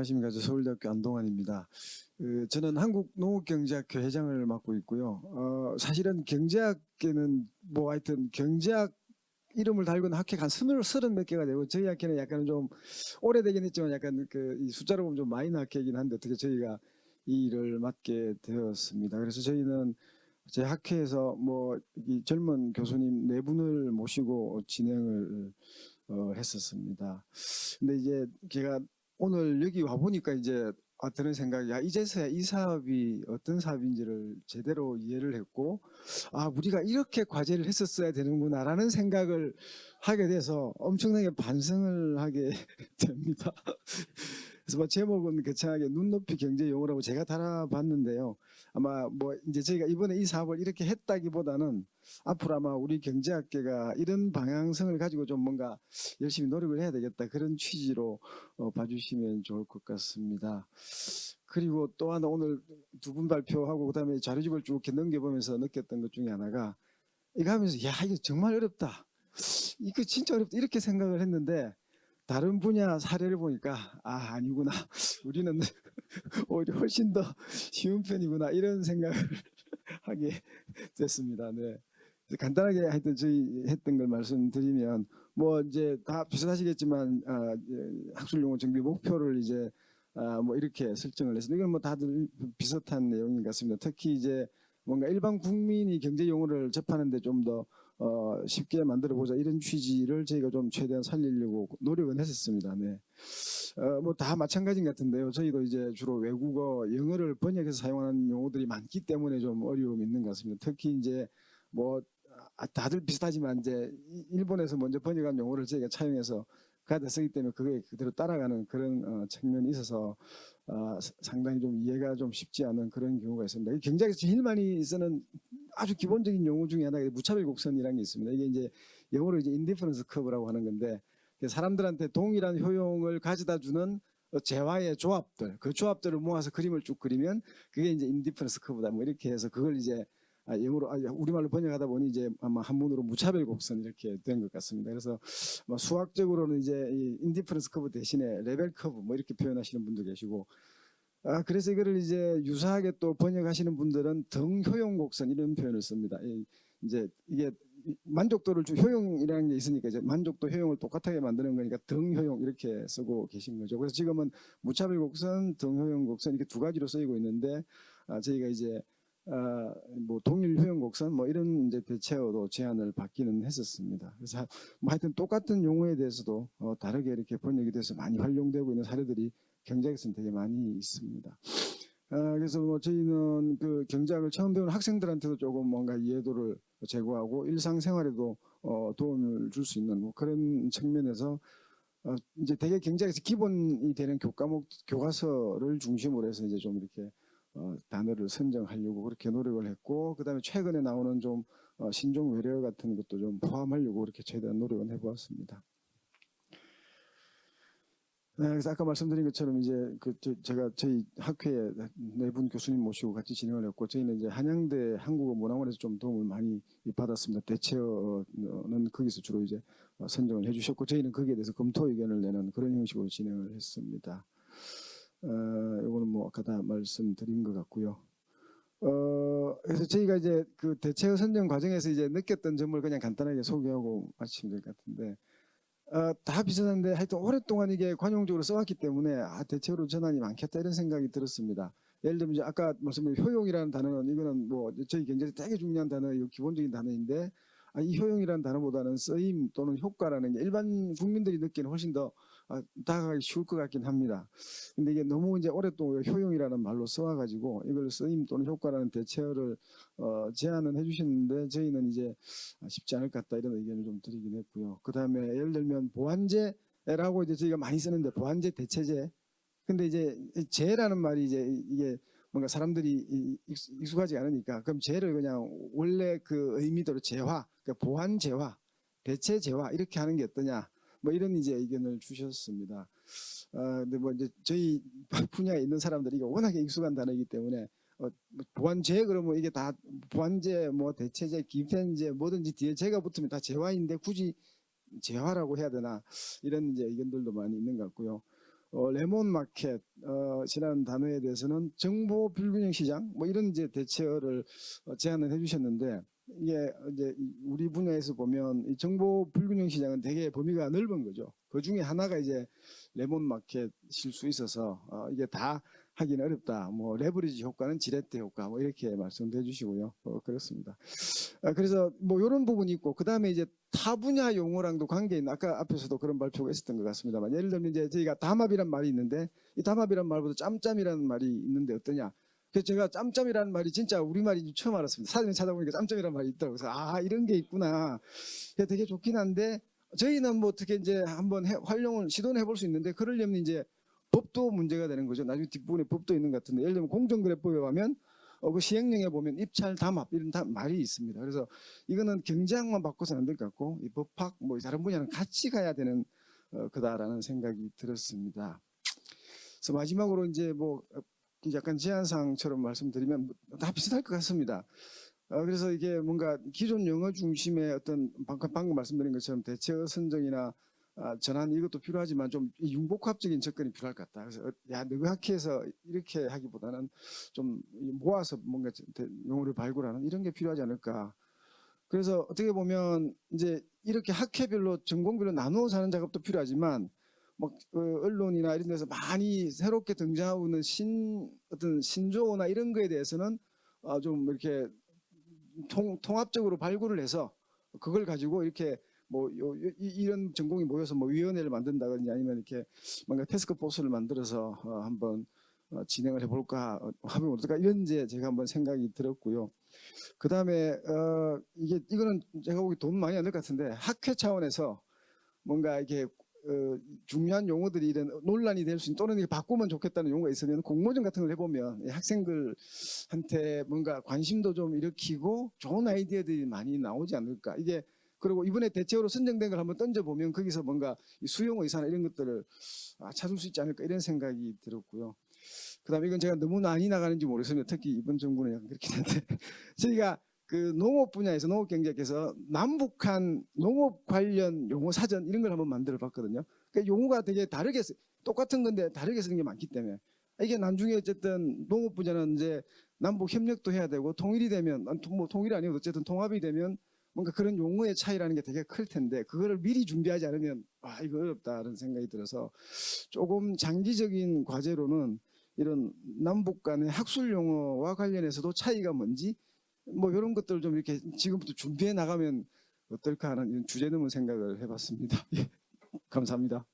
안녕하십니까. 저 서울대학교 안동환입니다. 저는 한국농업경제학회 회장을 맡고 있고요. 사실은 경제학계는 뭐 하여튼 경제학 이름을 달고는 학회가 한 서른 몇 개가 되고 저희 학회는 약간 좀 오래되긴 했지만 약간 이 숫자로 보면 좀 마이너 학회이긴 한데 어떻게 저희가 이 일을 맡게 되었습니다. 그래서 저희는 제 학회에서 뭐 이 젊은 교수님 네 분을 모시고 진행을 했었습니다. 근데 이제 제가 오늘 여기 와 보니까 이제 드는 생각이 이제서야 이 사업이 어떤 사업인지를 제대로 이해를 했고 우리가 이렇게 과제를 했었어야 되는구나라는 생각을 하게 돼서 엄청나게 반성을 하게 됩니다. 그래서 뭐 제목은 거창하게 눈높이 경제 용어라고 제가 달아봤는데요. 아마 뭐 이제 저희가 이번에 이 사업을 이렇게 했다기보다는 앞으로 아마 우리 경제학계가 이런 방향성을 가지고 좀 뭔가 열심히 노력을 해야 되겠다 그런 취지로 봐주시면 좋을 것 같습니다. 그리고 또 하나 오늘 두 분 발표하고 그다음에 자료집을 쭉 이렇게 넘겨보면서 느꼈던 것 중에 하나가 이거 하면서 이거 정말 어렵다. 이거 진짜 어렵다 이렇게 생각을 했는데 다른 분야 사례를 보니까 아니구나. 우리는 오히려 훨씬 더 쉬운 편이구나 이런 생각을 하게 됐습니다. 네. 간단하게 하여튼 저희 했던 걸 말씀드리면 뭐 이제 다 비슷하시겠지만 학술용어 정비 목표를 이제 뭐 이렇게 설정을 해서 이건 뭐 다들 비슷한 내용인 것 같습니다. 특히 이제 뭔가 일반 국민이 경제 용어를 접하는데 좀 더 쉽게 만들어 보자 이런 취지를 저희가 좀 최대한 살리려고 노력은 했었습니다. 네. 뭐 다 마찬가지인 것 같은데요. 저희도 이제 주로 외국어 영어를 번역해서 사용하는 용어들이 많기 때문에 좀 어려움이 있는 것 같습니다. 특히 이제 뭐 다들 비슷하지만 이제 일본에서 먼저 번역한 용어를 저희가 차용해서 가다 쓰기 때문에 그게 그대로 따라가는 그런 측면이 있어서 상당히 좀 이해가 좀 쉽지 않은 그런 경우가 있습니다. 경제학에서 제일 많이 쓰는 아주 기본적인 용어 중에 하나가 무차별 곡선이라는 게 있습니다. 이게 이제 영어로 이제 인디퍼런스 커브라고 하는 건데 사람들한테 동일한 효용을 가져다 주는 재화의 조합들, 그 조합들을 모아서 그림을 쭉 그리면 그게 이제 인디퍼런스 커브다. 뭐 이렇게 해서 그걸 이제 영어로 우리말로 번역하다 보니 이제 아마 한문으로 무차별 곡선 이렇게 된 것 같습니다. 그래서 수학적으로는 이제 이 인디퍼런스 커브 대신에 레벨 커브 뭐 이렇게 표현하시는 분도 계시고 그래서 이거를 이제 유사하게 또 번역하시는 분들은 등효용 곡선 이런 표현을 씁니다. 이제 이게 만족도를 효용이라는 게 있으니까 이제 만족도 효용을 똑같하게 만드는 거니까 등효용 이렇게 쓰고 계신 거죠. 그래서 지금은 무차별 곡선, 등효용 곡선 이렇게 두 가지로 쓰이고 있는데 저희가 이제 뭐 동일 효용 곡선 뭐 이런 이제 대체어로 제안을 받기는 했었습니다. 그래서 뭐 하여튼 똑같은 용어에 대해서도 다르게 이렇게 번역이 돼서 많이 활용되고 있는 사례들이 경제학에서는 되게 많이 있습니다. 그래서 뭐 저희는 그 경제학을 처음 배우는 학생들한테도 조금 뭔가 이해도를 제고하고 일상생활에도 도움을 줄 수 있는 뭐 그런 측면에서 이제 되게 경제학에서 기본이 되는 교과목 교과서를 중심으로 해서 이제 좀 이렇게 단어를 선정하려고 그렇게 노력을 했고 그다음에 최근에 나오는 좀 신종 외래어 같은 것도 좀 포함하려고 그렇게 최대한 노력은 해보았습니다. 그래서 아까 말씀드린 것처럼 이제 제가 저희 학회에 네 분 교수님 모시고 같이 진행을 했고 저희는 이제 한양대 한국어문화원에서 좀 도움을 많이 받았습니다. 대체어는 거기서 주로 이제 선정을 해주셨고 저희는 거기에 대해서 검토 의견을 내는 그런 형식으로 진행을 했습니다. 이거는 뭐 아까 다 말씀드린 것 같고요. 그래서 저희가 이제 그 대체어 선정 과정에서 이제 느꼈던 점을 그냥 간단하게 소개하고 마치면 될 것 같은데. 다 비슷한데 하여튼 오랫동안 이게 관용적으로 써왔기 때문에 대체로 전환이 많겠다 이런 생각이 들었습니다. 예를 들면 이제 아까 말씀드린 효용이라는 단어는 이거는 뭐 저희 경제에서 되게 중요한 단어, 기본적인 단어인데 이 효용이라는 단어보다는 쓰임 또는 효과라는 게 일반 국민들이 듣기는 훨씬 더 다가가기 쉬울 것 같긴 합니다. 근데 이게 너무 이제 오랫동안 효용이라는 말로 써와가지고 이걸 쓰임 또는 효과라는 대체어를 제안은 해주셨는데 저희는 이제 쉽지 않을 것 같다 이런 의견을 좀 드리긴 했고요. 그 다음에 예를 들면 보완제라고 이제 저희가 많이 쓰는데 보완제 대체제. 근데 이제 제라는 말이 이제 이게 뭔가 사람들이 익숙하지 않으니까 그럼 제를 그냥 원래 그 의미대로 재화, 그러니까 보완 재화, 대체 재화 이렇게 하는 게 어떠냐. 뭐 이런 이제 의견을 주셨습니다. 근데 뭐 이제 저희 분야에 있는 사람들이 이게 워낙에 익숙한 단어이기 때문에 보완제 그러면 이게 다 보완제 뭐 대체제 기편제 뭐든지 뒤에 제가 붙으면 다 재화인데 굳이 재화라고 해야 되나 이런 이제 의견들도 많이 있는 것 같고요. 레몬 마켓 시라는 단어에 대해서는 정보 불균형 시장 뭐 이런 이제 대체어를 제안을 해주셨는데 이게 이제 우리 분야에서 보면 이 정보 불균형 시장은 되게 범위가 넓은 거죠. 그 중에 하나가 이제 레몬 마켓일 수 있어서 이게 다 하기는 어렵다. 뭐 레버리지 효과는 지렛대 효과 뭐 이렇게 말씀해 주시고요. 그렇습니다. 그래서 뭐 이런 부분이 있고 그 다음에 이제 타 분야 용어랑도 관계 있는 아까 앞에서도 그런 발표가 있었던 것 같습니다만 예를 들면 이제 저희가 담합이란 말이 있는데 이 담합이란 말보다 짬짬이라는 말이 있는데 어떠냐? 그래서 제가 짬짬이라는 말이 진짜 우리말인지 처음 알았습니다. 사전에 찾아보니까 짬짬이라는 말이 있더라고요. 그래서 이런 게 있구나. 되게 좋긴 한데 저희는 뭐 어떻게 이제 한번 활용을 시도는 해볼 수 있는데 그러려면 이제 법도 문제가 되는 거죠. 나중에 뒷부분에 법도 있는 것 같은데 예를 들면 공정거래법에 가면 그 시행령에 보면 입찰 담합 이런 말이 있습니다. 그래서 이거는 경제학만 바꿔서는 안 될 것 같고 이 법학 뭐 다른 분야는 같이 가야 되는 거다라는 생각이 들었습니다. 그래서 마지막으로 이제 뭐 약간 제안사항처럼 말씀드리면 다 비슷할 것 같습니다. 그래서 이게 뭔가 기존 영어 중심의 어떤 방금 말씀드린 것처럼 대체어 선정이나 전환 이것도 필요하지만 좀 융복합적인 접근이 필요할 것 같다. 그래서 느긋해서 이렇게 하기보다는 좀 모아서 뭔가 용어를 발굴하는 이런 게 필요하지 않을까. 그래서 어떻게 보면 이제 이렇게 학회별로 전공별로 나누어서 하는 작업도 필요하지만 뭐 언론이나 이런 데서 많이 새롭게 등장하고 있는 어떤 신조어나 이런 거에 대해서는 좀 이렇게 통합적으로 발굴을 해서 그걸 가지고 이렇게 뭐 이런 전공이 모여서 뭐 위원회를 만든다든지 아니면 이렇게 뭔가 태스크 포스를 만들어서 한번 진행을 해볼까 하면 어떨까 이런 이제 제가 한번 생각이 들었고요. 그 다음에 이거는 제가 보기 돈 많이 안 들 것 같은데 학회 차원에서 뭔가 이렇게 중요한 용어들이 이런 논란이 될 수 있는 또는 바꾸면 좋겠다는 용어가 있으면 공모전 같은 걸 해보면 학생들한테 뭔가 관심도 좀 일으키고 좋은 아이디어들이 많이 나오지 않을까. 이게 그리고 이번에 대체어로 선정된 걸 한번 던져보면 거기서 뭔가 수용 의사나 이런 것들을 찾을 수 있지 않을까 이런 생각이 들었고요. 그 다음에 이건 제가 너무 많이 나가는지 모르겠습니다. 특히 이번 정부는 약간 그렇긴 한데 저희가 그 농업 분야에서 농업경제학에서 남북한 농업 관련 용어 사전 이런 걸 한번 만들어 봤거든요. 그러니까 용어가 되게 다르게 똑같은 건데 다르게 쓰는 게 많기 때문에 이게 나중에 어쨌든 농업 분야는 이제 남북 협력도 해야 되고 통일이 되면 뭐 통일이 아니어도 어쨌든 통합이 되면 뭔가 그런 용어의 차이라는 게 되게 클 텐데 그거를 미리 준비하지 않으면 이거 어렵다는 생각이 들어서 조금 장기적인 과제로는 이런 남북 간의 학술 용어와 관련해서도 차이가 뭔지 뭐 이런 것들을 좀 이렇게 지금부터 준비해 나가면 어떨까 하는 이런 주제 넘은 생각을 해봤습니다. 예, 감사합니다.